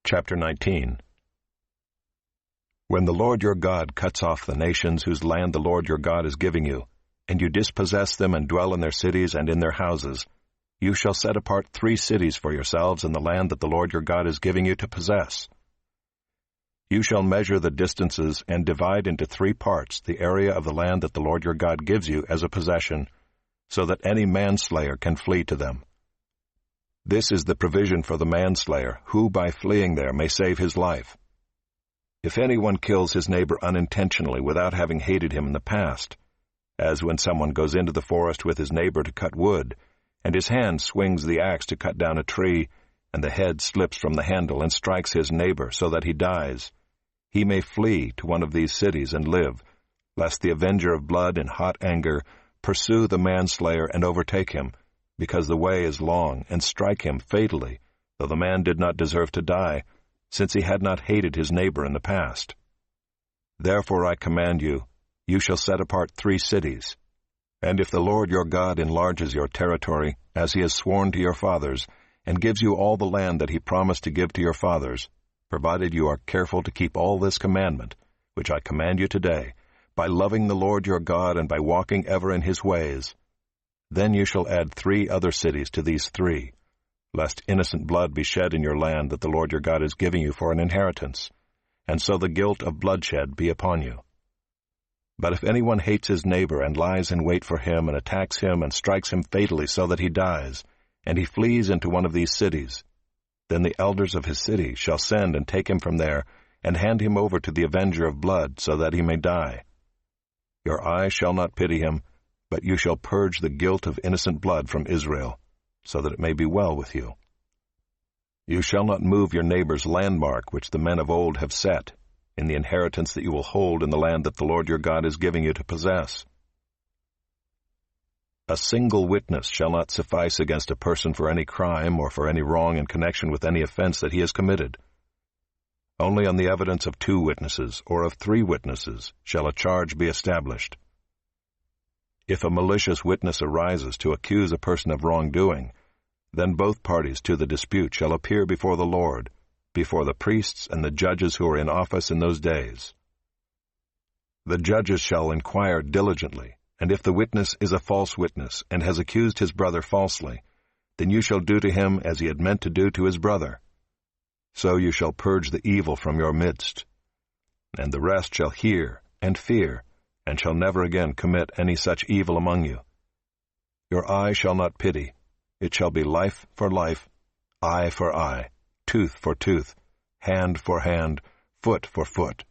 Chapter 19. When the Lord your God cuts off the nations whose land the Lord your God is giving you, and you dispossess them and dwell in their cities and in their houses, you shall set apart 3 cities for yourselves in the land that the Lord your God is giving you to possess. You shall measure the distances and divide into 3 parts the area of the land that the Lord your God gives you as a possession, so that any manslayer can flee to them. This is the provision for the manslayer, who by fleeing there may save his life. If anyone kills his neighbor unintentionally without having hated him in the past, as when someone goes into the forest with his neighbor to cut wood, and his hand swings the axe to cut down a tree, and the head slips from the handle and strikes his neighbor so that he dies, he may flee to one of these cities and live, lest the avenger of blood in hot anger pursue the manslayer and overtake him, because the way is long, and strike him fatally, though the man did not deserve to die, since he had not hated his neighbor in the past. Therefore I command you, you shall set apart 3 cities. And if the Lord your God enlarges your territory, as he has sworn to your fathers, and gives you all the land that he promised to give to your fathers, provided you are careful to keep all this commandment, which I command you today, by loving the Lord your God and by walking ever in his ways, then you shall add 3 other cities to these 3, lest innocent blood be shed in your land that the Lord your God is giving you for an inheritance, and so the guilt of bloodshed be upon you. But if anyone hates his neighbor and lies in wait for him and attacks him and strikes him fatally so that he dies, and he flees into one of these cities, then the elders of his city shall send and take him from there and hand him over to the avenger of blood so that he may die. Your eye shall not pity him, but you shall purge the guilt of innocent blood from Israel, so that it may be well with you. You shall not move your neighbor's landmark which the men of old have set, in the inheritance that you will hold in the land that the Lord your God is giving you to possess. A single witness shall not suffice against a person for any crime or for any wrong in connection with any offense that he has committed. Only on the evidence of 2 witnesses or of 3 witnesses shall a charge be established. If a malicious witness arises to accuse a person of wrongdoing, then both parties to the dispute shall appear before the Lord, before the priests and the judges who are in office in those days. The judges shall inquire diligently, and if the witness is a false witness and has accused his brother falsely, then you shall do to him as he had meant to do to his brother. So you shall purge the evil from your midst. And the rest shall hear and fear, and shall never again commit any such evil among you. Your eye shall not pity. It shall be life for life, eye for eye, tooth for tooth, hand for hand, foot for foot.